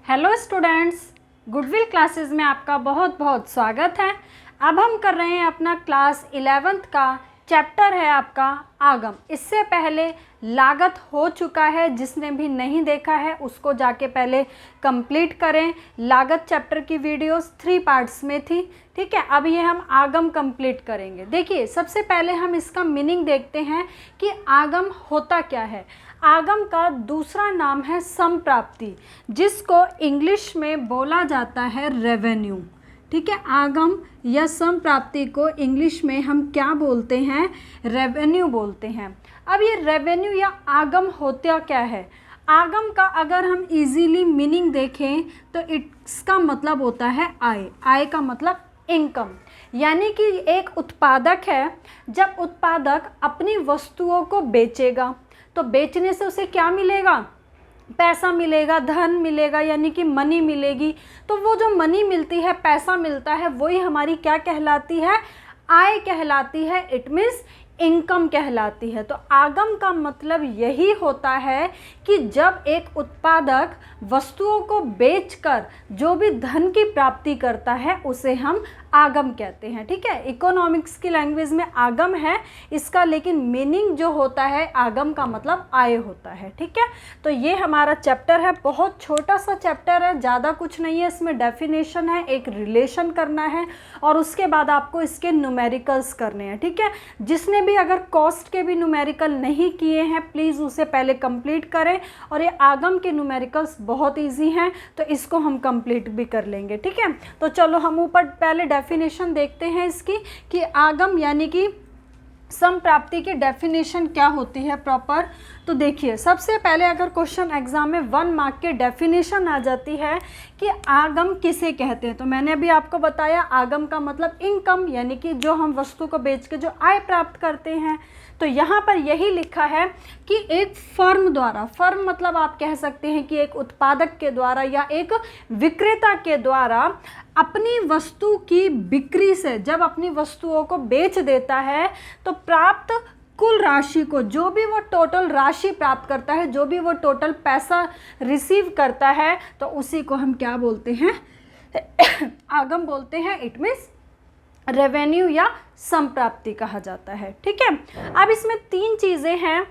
Hello students, goodwill classes में आपका बहुत बहुत स्वागत है। अब हम कर रहे हैं अपना क्लास 11th का चैप्टर है आपका आगम। इससे पहले लागत हो चुका है, जिसने भी नहीं देखा है उसको जाके पहले कंप्लीट करें। लागत चैप्टर की वीडियोस 3 पार्ट्स में थी, ठीक है। अब ये हम आगम कंप्लीट करेंगे। देखिए, सबसे पहले हम इसका मीनिंग देखते हैं कि आगम होता क्या है। आगम का दूसरा नाम है संप्राप्ति, जिसको इंग्लिश में बोला जाता है रेवेन्यू, ठीक है। आगम या संप्राप्ति को इंग्लिश में हम क्या बोलते हैं? रेवेन्यू बोलते हैं। अब ये रेवेन्यू या आगम होता क्या है? आगम का अगर हम इजीली मीनिंग देखें तो इसका मतलब होता है आय। आय का मतलब इनकम, यानी कि एक उत्पादक है, जब उत्पादक अपनी वस्तुओं को बेचेगा तो बेचने से उसे क्या मिलेगा? पैसा मिलेगा, धन मिलेगा, यानी कि मनी मिलेगी। तो वो जो मनी मिलती है, पैसा मिलता है, वही हमारी क्या कहलाती है? आय कहलाती है। इट मीन्स इनकम कहलाती है। तो आगम का मतलब यही होता है कि जब एक उत्पादक वस्तुओं को बेचकर जो भी धन की प्राप्ति करता है उसे हम आगम कहते हैं, ठीक है। इकोनॉमिक्स की लैंग्वेज में आगम है इसका, लेकिन मीनिंग जो होता है आगम का मतलब आय होता है, ठीक है। तो ये हमारा चैप्टर है, बहुत छोटा सा चैप्टर है, ज़्यादा कुछ नहीं है। इसमें डेफिनेशन है, एक रिलेशन करना है और उसके बाद आपको इसके न्यूमेरिकल्स करने हैं, ठीक है। जिसने भी अगर कॉस्ट के भी न्यूमेरिकल नहीं किए हैं प्लीज़ उसे पहले कंप्लीट करें। और ये आगम के न्यूमेरिकल्स बहुत इजी हैं, तो इसको हम कंप्लीट भी कर लेंगे, ठीक है। तो चलो हम ऊपर पहले डेफिनेशन देखते हैं इसकी कि आगम यानी कि संप्राप्ति की डेफिनेशन क्या होती है प्रॉपर। तो देखिए, सबसे पहले अगर क्वेश्चन एग्जाम में 1 मार्क की डेफिनेशन आ जाती है कि आगम किसे कहते हैं, तो मैंने अभी आपको बताया आगम का मतलब इनकम, यानी कि जो हम वस्तु को बेच के जो आय प्राप्त करते हैं। तो यहाँ पर यही लिखा है कि एक फर्म द्वारा, फर्म मतलब आप कह सकते हैं कि एक उत्पादक के द्वारा या एक विक्रेता के द्वारा अपनी वस्तु की बिक्री से, जब अपनी वस्तुओं को बेच देता है तो प्राप्त कुल राशि को, जो भी वो टोटल राशि प्राप्त करता है, जो भी वो टोटल पैसा रिसीव करता है, तो उसी को हम क्या बोलते हैं? आगम बोलते हैं। इट मीन्स रेवेन्यू या संप्राप्ति कहा जाता है, ठीक है। अब इसमें 3 चीज़ें हैं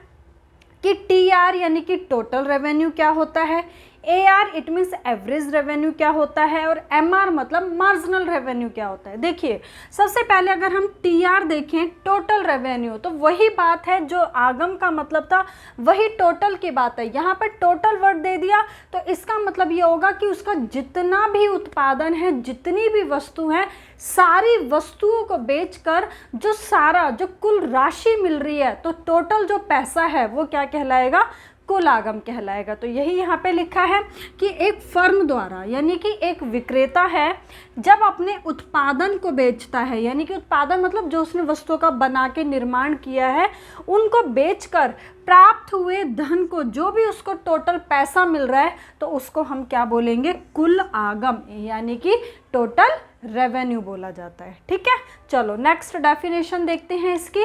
कि TR यानी कि टोटल रेवेन्यू क्या होता है, AR it means average revenue क्या होता है, और MR मतलब मार्जिनल रेवेन्यू क्या होता है। देखिए, सबसे पहले अगर हम TR देखें, टोटल रेवेन्यू, तो वही बात है जो आगम का मतलब था, वही टोटल की बात है। यहाँ पर टोटल वर्ड दे दिया तो इसका मतलब ये होगा कि उसका जितना भी उत्पादन है, जितनी भी वस्तु है, सारी वस्तुओं को बेचकर जो सारा जो कुल राशि मिल रही है, तो टोटल जो पैसा है वो क्या कहलाएगा? कुल आगम कहलाएगा। तो यही यहाँ पे लिखा है कि एक फर्म द्वारा, यानी कि एक विक्रेता है, जब अपने उत्पादन को बेचता है, यानी कि उत्पादन मतलब जो उसने वस्तुओं का बना के निर्माण किया है, उनको बेचकर प्राप्त हुए धन को, जो भी उसको टोटल पैसा मिल रहा है, तो उसको हम क्या बोलेंगे? कुल आगम, यानी कि टोटल रेवेन्यू बोला जाता है, ठीक है। चलो नेक्स्ट डेफिनेशन देखते हैं इसकी।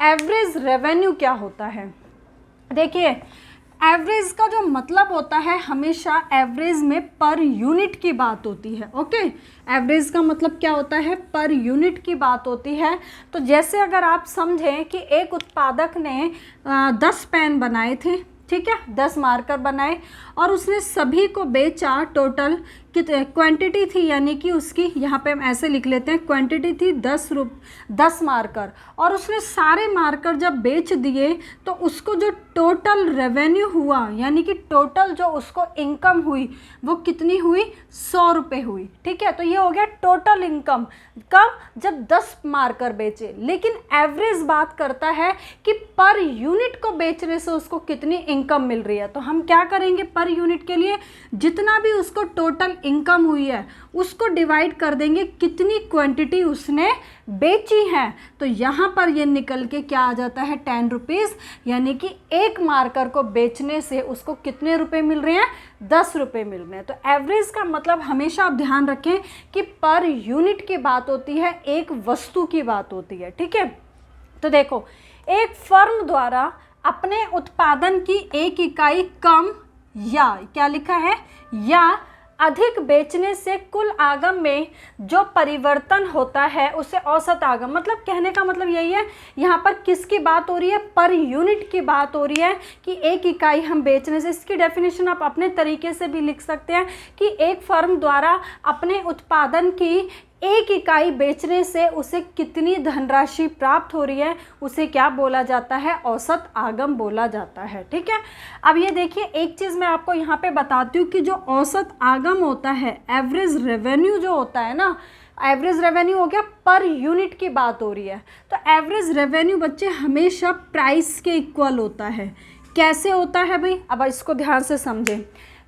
एवरेज रेवेन्यू क्या होता है? देखिए, एवरेज का जो मतलब होता है, हमेशा एवरेज में पर यूनिट की बात होती है, ओके। एवरेज का मतलब क्या होता है? पर यूनिट की बात होती है। तो जैसे अगर आप समझें कि एक उत्पादक ने 10 पेन बनाए थे, ठीक है, 10 मार्कर बनाए और उसने सभी को बेचा। टोटल क्वांटिटी थी, यानी कि उसकी यहाँ पे हम ऐसे लिख लेते हैं, क्वांटिटी थी 10 मार्कर, और उसने सारे मार्कर जब बेच दिए तो उसको जो टोटल रेवेन्यू हुआ, यानी कि टोटल जो उसको इनकम हुई, वो कितनी हुई? 100 रुपये हुई, ठीक है। तो ये हो गया टोटल इनकम। कब? जब 10 मार्कर बेचे। लेकिन एवरेज बात करता है कि पर यूनिट को बेचने से उसको कितनी इनकम मिल रही है। तो हम क्या करेंगे? पर यूनिट के लिए जितना भी उसको टोटल इनकम हुई है उसको डिवाइड कर देंगे कितनी क्वांटिटी उसने बेची है। तो यहाँ पर ये निकल के क्या आ जाता है? 10 रुपीज़, यानी कि एक मार्कर को बेचने से उसको कितने रुपए मिल रहे हैं? 10 रुपये मिल रहे हैं। तो एवरेज का मतलब हमेशा आप ध्यान रखें कि पर यूनिट की बात होती है, एक वस्तु की बात होती है, ठीक है। तो देखो, एक फर्म द्वारा अपने उत्पादन की एक इकाई कम या क्या लिखा है? या अधिक बेचने से कुल आगम में जो परिवर्तन होता है उसे औसत आगम, मतलब कहने का मतलब यही है, यहाँ पर किसकी बात हो रही है, पर यूनिट की बात हो रही है कि एक इकाई हम बेचने से। इसकी डेफिनेशन आप अपने तरीके से भी लिख सकते हैं कि एक फर्म द्वारा अपने उत्पादन की एक इकाई बेचने से उसे कितनी धनराशि प्राप्त हो रही है, उसे क्या बोला जाता है, औसत आगम बोला जाता है। ठीक है, अब ये देखिए एक चीज़ मैं आपको यहाँ पे बताती हूँ कि जो औसत आगम होता है, एवरेज रेवेन्यू जो होता है ना, एवरेज रेवेन्यू हो गया, पर यूनिट की बात हो रही है, तो एवरेज रेवेन्यू बच्चे हमेशा प्राइस के इक्वल होता है। कैसे होता है भाई, अब इसको ध्यान से समझें।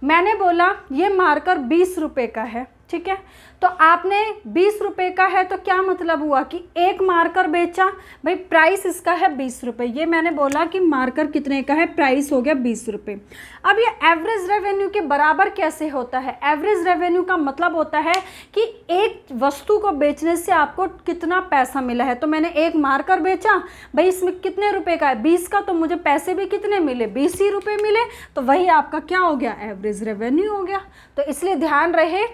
मैंने बोला ये मार्कर 20 रुपये का है, ठीक है, तो आपने 20 रुपये का है तो क्या मतलब हुआ कि एक मार्कर बेचा, भाई प्राइस इसका है 20 रुपये, ये मैंने बोला कि मार्कर कितने का है, प्राइस हो गया 20 रुपये। अब ये एवरेज रेवेन्यू के बराबर कैसे होता है, एवरेज रेवेन्यू का मतलब होता है कि एक वस्तु को बेचने से आपको कितना पैसा मिला है। तो मैंने एक मार्कर बेचा, भाई इसमें कितने रुपए का है, 20 का, तो मुझे पैसे भी कितने मिले, 20 ही रुपये मिले, तो वही आपका क्या हो गया, एवरेज रेवेन्यू हो गया। तो इसलिए ध्यान रहे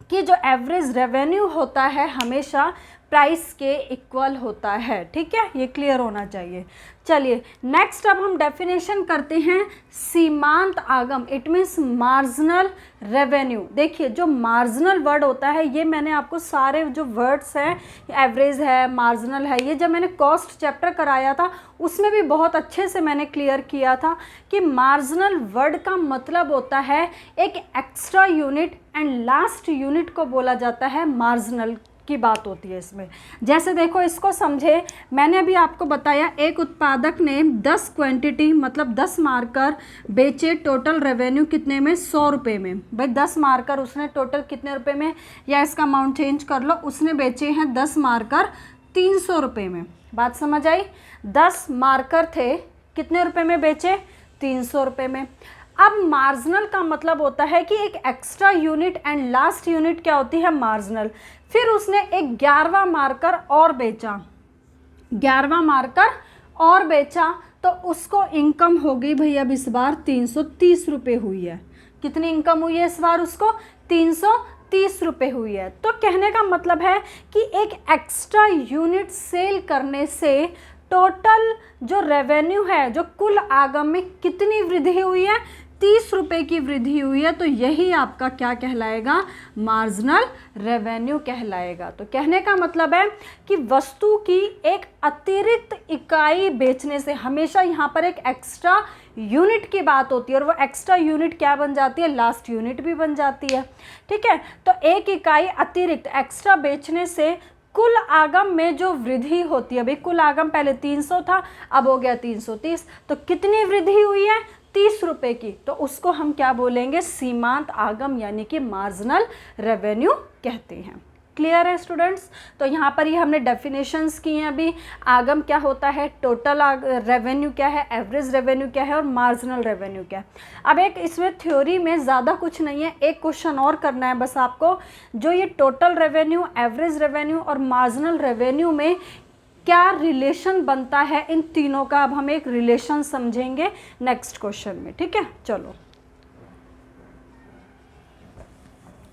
कि जो एवरेज रेवेन्यू होता है हमेशा प्राइस के इक्वल होता है। ठीक है, ये क्लियर होना चाहिए। चलिए नेक्स्ट अब हम डेफिनेशन करते हैं सीमांत आगम, इट मीन्स मार्जिनल रेवेन्यू। देखिए जो मार्जिनल वर्ड होता है, ये मैंने आपको सारे जो वर्ड्स हैं, एवरेज है, मार्जिनल है, ये जब मैंने कॉस्ट चैप्टर कराया था उसमें भी बहुत अच्छे से मैंने क्लियर किया था कि मार्जिनल वर्ड का मतलब होता है एक extra unit and last unit को बोला जाता है मार्जिनल की बात होती है इसमें। जैसे देखो इसको समझे, मैंने अभी आपको बताया एक उत्पादक ने 10 क्वांटिटी मतलब 10 मार्कर बेचे, टोटल रेवेन्यू कितने में, 100 रुपये में। भाई 10 मार्कर उसने टोटल कितने रुपए में, या इसका अमाउंट चेंज कर लो, उसने बेचे हैं 10 मार्कर 300 रुपये में। बात समझ आई, 10 मार्कर थे, कितने रुपए में बेचे, 300 रुपये में। अब मार्जिनल का मतलब होता है कि एक extra unit and last unit क्या होती है, मार्जिनल। फिर उसने एक 11वां मार्कर और बेचा, 11वां मार्कर और बेचा, तो उसको इनकम हो गई भाई अब इस बार 330 रुपये हुई है। कितनी इनकम हुई है इस बार उसको, 330 रुपये हुई है। तो कहने का मतलब है कि एक एक्स्ट्रा यूनिट सेल करने से टोटल जो रेवेन्यू है, जो कुल आगम में कितनी वृद्धि हुई है, 30 रुपये की वृद्धि हुई है। तो यही आपका क्या कहलाएगा, मार्जिनल रेवेन्यू कहलाएगा। तो कहने का मतलब है कि वस्तु की एक अतिरिक्त इकाई बेचने से हमेशा यहाँ पर एक एक्स्ट्रा यूनिट की बात होती है, और वो एक्स्ट्रा यूनिट क्या बन जाती है, लास्ट यूनिट भी बन जाती है। ठीक है, तो एक इकाई अतिरिक्त एक्स्ट्रा बेचने से कुल आगम में जो वृद्धि होती है, भाई कुल आगम पहले 300 था, अब हो गया 330, तो कितनी वृद्धि हुई है, 30 रुपये की। तो उसको हम क्या बोलेंगे, सीमांत आगम यानी कि मार्जिनल रेवेन्यू कहते हैं। क्लियर है स्टूडेंट्स। तो यहाँ पर ही हमने डेफिनेशंस की हैं अभी, आगम क्या होता है, टोटल रेवेन्यू क्या है, एवरेज रेवेन्यू क्या है, और मार्जिनल रेवेन्यू क्या है। अब एक इसमें थ्योरी में ज़्यादा कुछ नहीं है, एक क्वेश्चन और करना है बस आपको, जो ये टोटल रेवेन्यू, एवरेज रेवेन्यू और मार्जिनल रेवेन्यू में क्या रिलेशन बनता है, इन तीनों का अब हम एक रिलेशन समझेंगे नेक्स्ट क्वेश्चन में। ठीक है, चलो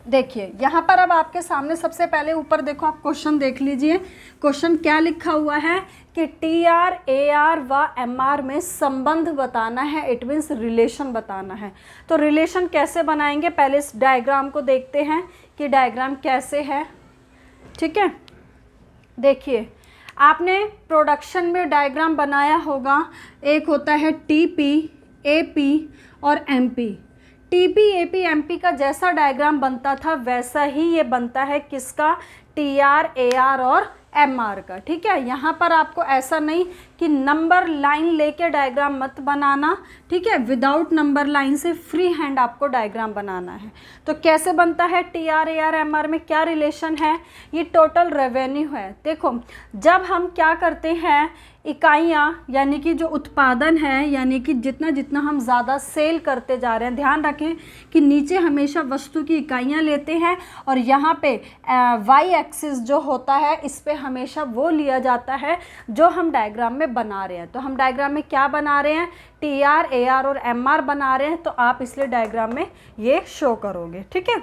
देखिए यहाँ पर अब आपके सामने सबसे पहले ऊपर देखो, आप क्वेश्चन देख लीजिए। क्वेश्चन क्या लिखा हुआ है कि TR, AR व MR में संबंध बताना है, इट मीन्स रिलेशन बताना है। तो रिलेशन कैसे बनाएंगे, पहले इस डायग्राम को देखते हैं कि डायग्राम कैसे है। ठीक है, देखिए आपने प्रोडक्शन में डायग्राम बनाया होगा, एक होता है TP, AP और MP। TP, AP, MP का जैसा डायग्राम बनता था वैसा ही ये बनता है किसका, TR, AR और MR का। ठीक है, यहाँ पर आपको ऐसा नहीं कि नंबर लाइन लेके डायग्राम मत बनाना। ठीक है, विदाउट नंबर लाइन से फ्री हैंड आपको डायग्राम बनाना है। तो कैसे बनता है, TR, AR, MR में क्या रिलेशन है, ये टोटल रेवेन्यू है। देखो जब हम क्या करते हैं, इकाइयाँ यानी कि जो उत्पादन है, यानी कि जितना जितना हम ज़्यादा सेल करते जा रहे हैं, ध्यान रखें कि नीचे हमेशा वस्तु की इकाइयाँ लेते हैं और यहाँ पे वाई एक्सिस जो होता है इस पे हमेशा वो लिया जाता है जो हम डायग्राम में बना रहे हैं। तो हम डायग्राम में क्या बना रहे हैं, टी आर, ए आर और एम आर बना रहे हैं, तो आप इसलिए डायग्राम में ये शो करोगे। ठीक है,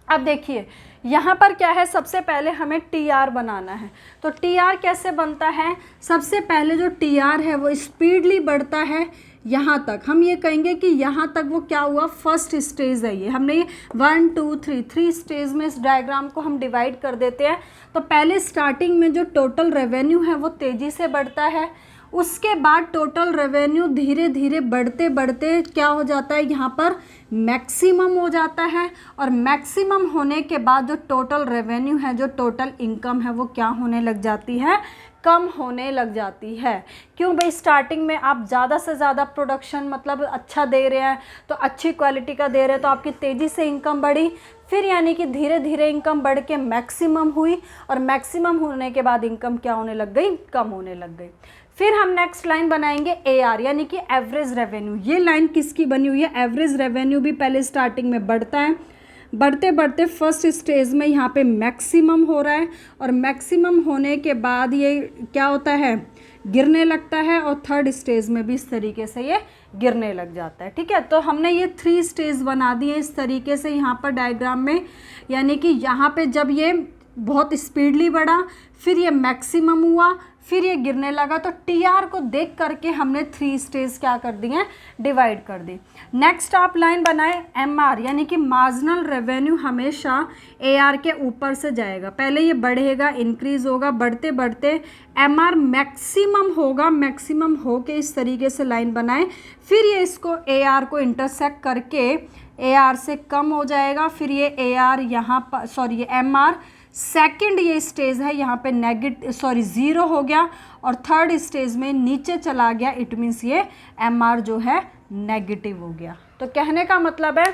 अब देखिए यहाँ पर क्या है, सबसे पहले हमें टी आर बनाना है। तो टी आर कैसे बनता है, सबसे पहले जो टी आर है वो स्पीडली बढ़ता है यहाँ तक। हम ये कहेंगे कि यहाँ तक वो क्या हुआ, फर्स्ट स्टेज है। ये हमने ये 1 2 3 3 स्टेज में इस डायग्राम को हम डिवाइड कर देते हैं। तो पहले स्टार्टिंग में जो टोटल रेवेन्यू है वो तेज़ी से बढ़ता है, उसके बाद टोटल रेवेन्यू धीरे धीरे बढ़ते बढ़ते क्या हो जाता है, यहाँ पर मैक्सिमम हो जाता है। और मैक्सिमम होने के बाद जो टोटल रेवेन्यू है, जो टोटल इनकम है, वो क्या होने लग जाती है, कम होने लग जाती है। क्यों भाई, स्टार्टिंग में आप ज़्यादा से ज़्यादा प्रोडक्शन मतलब अच्छा दे रहे हैं, तो अच्छी क्वालिटी का दे रहे हैं, तो आपकी तेज़ी से इनकम बढ़ी। फिर यानी कि धीरे धीरे इनकम बढ़ के मैक्सिमम हुई, और मैक्सिमम होने के बाद इनकम क्या होने लग गई, कम होने लग गई। फिर हम नेक्स्ट लाइन बनाएंगे ए आर, यानी कि एवरेज रेवेन्यू। ये लाइन किसकी बनी हुई है, एवरेज रेवेन्यू भी पहले स्टार्टिंग में बढ़ता है, बढ़ते बढ़ते फर्स्ट स्टेज में यहाँ पे मैक्सिमम हो रहा है, और मैक्सिमम होने के बाद ये क्या होता है, गिरने लगता है, और थर्ड स्टेज में भी इस तरीके से ये गिरने लग जाता है। ठीक है, तो हमने ये 3 स्टेज बना दिए इस तरीके से यहाँ पर डायग्राम में। यानी कि यहाँ पे जब ये बहुत स्पीडली बढ़ा, फिर ये मैक्सिमम हुआ, फिर ये गिरने लगा, तो टी आर को देख करके हमने 3 स्टेज क्या कर दिए, डिवाइड कर दी। नेक्स्ट आप लाइन बनाए एम आर, यानी कि मार्जिनल रेवेन्यू हमेशा ए आर के ऊपर से जाएगा। पहले ये बढ़ेगा, इंक्रीज होगा, बढ़ते बढ़ते एम आर मैक्सिमम होगा, मैक्सिमम हो के इस तरीके से लाइन बनाए, फिर ये इसको ए आर को इंटरसेक्ट करके ए आर से कम हो जाएगा। फिर ये ए आर यहाँ पर, सॉरी ये एम आर सेकेंड ये स्टेज है, यहाँ पे ज़ीरो हो गया, और थर्ड स्टेज में नीचे चला गया, इट मीन्स ये एम आर जो है नेगेटिव हो गया। तो कहने का मतलब है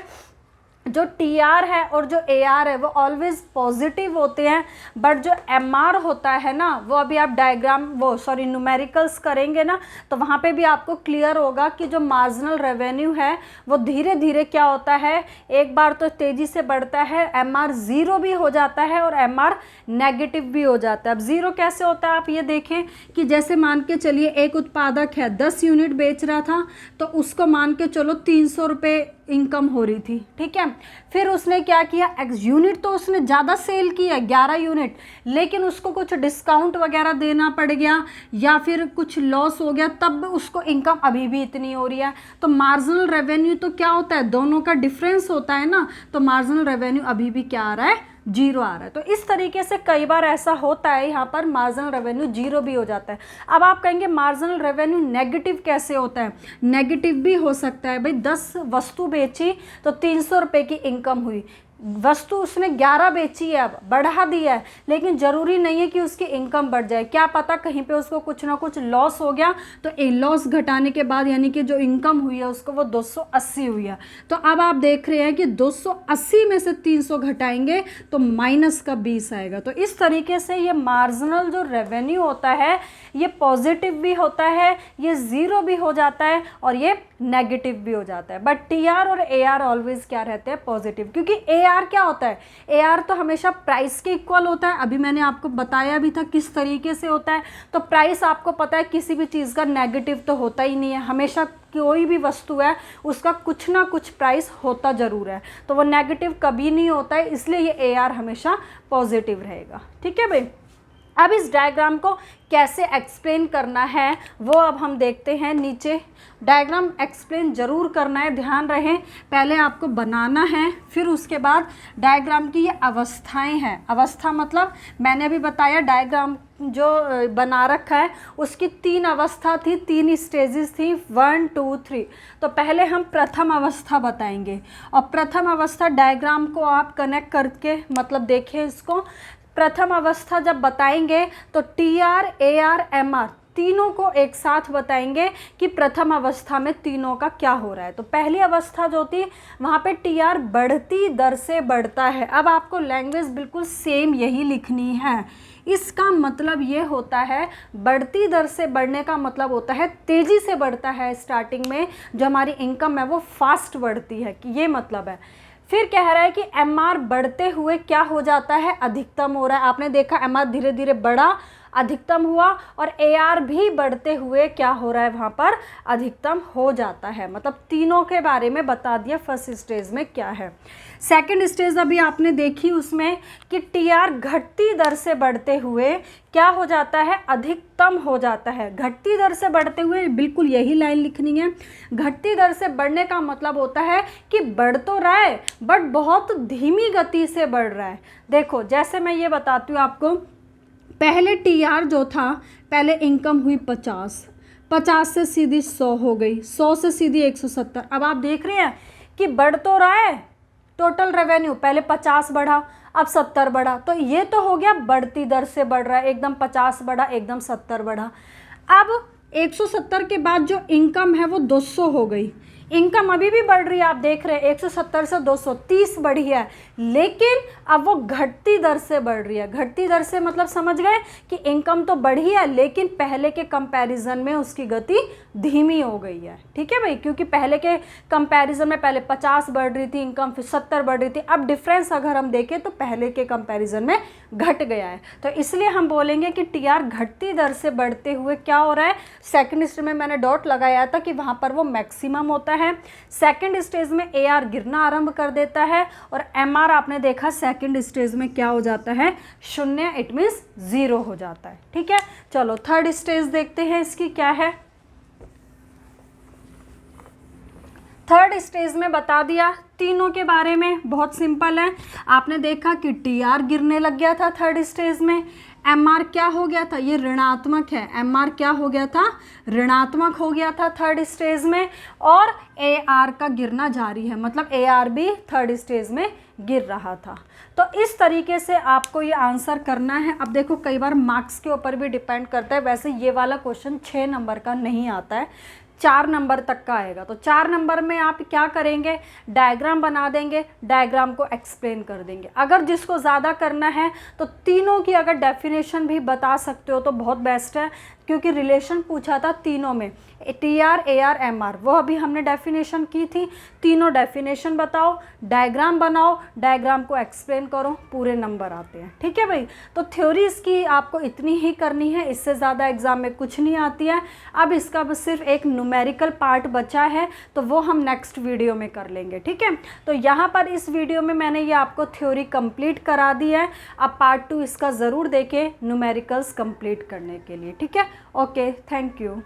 जो टी आर है और जो ए आर है वो ऑलवेज पॉजिटिव होते हैं, बट जो एम आर होता है ना, वो अभी आप डायग्राम न्यूमेरिकल्स करेंगे ना, तो वहाँ पे भी आपको क्लियर होगा कि जो मार्जिनल रेवेन्यू है वो धीरे धीरे क्या होता है, एक बार तो तेज़ी से बढ़ता है, एम आर ज़ीरो भी हो जाता है और एम आर नेगेटिव भी हो जाता है। अब ज़ीरो कैसे होता है, आप ये देखें कि जैसे मान के चलिए एक उत्पादक है 10 यूनिट बेच रहा था, तो उसको मान के चलो 300 रुपये इनकम हो रही थी। ठीक है, फिर उसने क्या किया, एक्स यूनिट तो उसने ज़्यादा सेल किया 11 यूनिट, लेकिन उसको कुछ डिस्काउंट वगैरह देना पड़ गया या फिर कुछ लॉस हो गया, तब उसको इनकम अभी भी इतनी हो रही है। तो मार्जिनल रेवेन्यू तो क्या होता है, दोनों का डिफरेंस होता है ना, तो मार्जिनल रेवेन्यू अभी भी क्या आ रहा है, जीरो आ रहा है। तो इस तरीके से कई बार ऐसा होता है, यहाँ पर मार्जिनल रेवेन्यू जीरो भी हो जाता है। अब आप कहेंगे मार्जिनल रेवेन्यू नेगेटिव कैसे होता है, नेगेटिव भी हो सकता है भाई। 10 वस्तु बेची तो 300 रुपये की इनकम हुई, वस्तु उसने 11 बेची है, अब बढ़ा दिया है, लेकिन ज़रूरी नहीं है कि उसकी इनकम बढ़ जाए। क्या पता कहीं पे उसको कुछ ना कुछ लॉस हो गया, तो लॉस घटाने के बाद यानी कि जो इनकम हुई है उसको वो 280 हुई है। तो अब आप देख रहे हैं कि 280 में से 300 घटाएंगे तो माइनस का 20 आएगा। तो इस तरीके से ये मार्जिनल जो रेवेन्यू होता है ये पॉजिटिव भी होता है, ये ज़ीरो भी हो जाता है और ये नेगेटिव भी हो जाता है। बट टी आर और ए आर ऑलवेज क्या रहते हैं, पॉजिटिव। क्योंकि ए आर क्या होता है, ए आर तो हमेशा प्राइस के इक्वल होता है। अभी मैंने आपको बताया भी था किस तरीके से होता है। तो प्राइस आपको पता है किसी भी चीज़ का नेगेटिव तो होता ही नहीं है, हमेशा कोई भी वस्तु है उसका कुछ ना कुछ प्राइस होता ज़रूर है, तो वो नेगेटिव कभी नहीं होता है, इसलिए ये ए आर हमेशा पॉजिटिव रहेगा। ठीक है भाई, अब इस डायग्राम को कैसे एक्सप्लेन करना है वो अब हम देखते हैं। नीचे डायग्राम एक्सप्लेन ज़रूर करना है, ध्यान रहे, पहले आपको बनाना है, फिर उसके बाद डायग्राम की ये अवस्थाएं हैं। अवस्था मतलब मैंने अभी बताया डायग्राम जो बना रखा है उसकी 3 अवस्था थी, 3 स्टेजेस थी, 1 2 3। तो पहले हम प्रथम अवस्था बताएंगे, और प्रथम अवस्था डायग्राम को आप कनेक्ट करके मतलब देखें इसको। प्रथम अवस्था जब बताएंगे तो T R, A R, M R तीनों को एक साथ बताएंगे कि प्रथम अवस्था में तीनों का क्या हो रहा है। तो पहली अवस्था जो थी वहाँ पे टी आर बढ़ती दर से बढ़ता है। अब आपको लैंग्वेज बिल्कुल सेम यही लिखनी है। इसका मतलब ये होता है, बढ़ती दर से बढ़ने का मतलब होता है तेज़ी से बढ़ता है। स्टार्टिंग में जो हमारी इनकम है वो फास्ट बढ़ती है, कि ये मतलब है। फिर कह रहा है कि एम आर बढ़ते हुए क्या हो जाता है, अधिकतम हो रहा है। आपने देखा एम आर धीरे धीरे बढ़ा, अधिकतम हुआ, और AR भी बढ़ते हुए क्या हो रहा है वहाँ पर, अधिकतम हो जाता है। मतलब तीनों के बारे में बता दिया फर्स्ट स्टेज में क्या है। सेकंड स्टेज अभी आपने देखी उसमें कि TR घटती दर से बढ़ते हुए क्या हो जाता है, अधिकतम हो जाता है। घटती दर से बढ़ते हुए, बिल्कुल यही लाइन लिखनी है। घटती दर से बढ़ने का मतलब होता है कि बढ़ तो रहा है बट बहुत धीमी गति से बढ़ रहा है। देखो जैसे मैं ये बताती हूँ आपको, पहले TR जो था, पहले इनकम हुई 50 से सीधी 100 हो गई, 100 से सीधी 170। अब आप देख रहे हैं कि बढ़ तो रहा है टोटल रेवेन्यू, पहले 50 बढ़ा अब 70 बढ़ा, तो ये तो हो गया बढ़ती दर से बढ़ रहा है, एकदम 50 बढ़ा एकदम 70 बढ़ा। अब 170 के बाद जो इनकम है वो 200 हो गई, इनकम अभी भी बढ़ रही है, आप देख रहे हैं 170 से 230 बढ़ी है, लेकिन अब वो घटती दर से बढ़ रही है। घटती दर से मतलब समझ गए कि इनकम तो बढ़ी है लेकिन पहले के कंपैरिजन में उसकी गति धीमी हो गई है। ठीक है भाई, क्योंकि पहले के कंपैरिजन में पहले 50 बढ़ रही थी इनकम, फिर 70 बढ़ रही थी, अब डिफरेंस अगर हम देखें तो पहले के कंपैरिजन में घट गया है। तो इसलिए हम बोलेंगे कि TR घटती दर से बढ़ते हुए क्या हो रहा है, सेकंड स्टेज में मैंने डॉट लगाया था कि वहाँ पर वो मैक्सिमम होता है। सेकंड स्टेज में AR गिरना आरंभ कर देता है, और MR आपने देखा सेकंड स्टेज में क्या हो जाता है, शून्य, इट मीन्स 0 हो जाता है। ठीक है, चलो थर्ड स्टेज देखते हैं इसकी क्या है। थर्ड स्टेज में बता दिया तीनों के बारे में, बहुत सिंपल है। आपने देखा कि TR गिरने लग गया था थर्ड स्टेज में, MR क्या हो गया था, ये ऋणात्मक है, MR क्या हो गया था, ऋणात्मक हो गया था थर्ड स्टेज में, और AR का गिरना जारी है, मतलब AR भी थर्ड स्टेज में गिर रहा था। तो इस तरीके से आपको ये आंसर करना है। अब देखो कई बार मार्क्स के ऊपर भी डिपेंड करता है, वैसे ये वाला क्वेश्चन 6 नंबर का नहीं आता है, 4 नंबर तक का आएगा। तो 4 नंबर में आप क्या करेंगे, डायग्राम बना देंगे, डायग्राम को एक्सप्लेन कर देंगे। अगर जिसको ज़्यादा करना है तो तीनों की अगर डेफिनेशन भी बता सकते हो तो बहुत बेस्ट है, क्योंकि रिलेशन पूछा था तीनों में, TR AR MR, वो अभी हमने डेफिनेशन की थी। तीनों डेफिनेशन बताओ, डायग्राम बनाओ, डायग्राम को एक्सप्लेन करो, पूरे नंबर आते हैं। ठीक है भाई, तो थ्योरी इसकी आपको इतनी ही करनी है, इससे ज़्यादा एग्जाम में कुछ नहीं आती है। अब इसका बस सिर्फ एक न्यूमेरिकल पार्ट बचा है, तो वो हम नेक्स्ट वीडियो में कर लेंगे। ठीक है, तो यहाँ पर इस वीडियो में मैंने ये आपको थ्योरी कंप्लीट करा दी है। अब पार्ट 2 इसका ज़रूर देखें न्यूमेरिकल्स कंप्लीट करने के लिए। ठीक है, ओके, थैंक यू।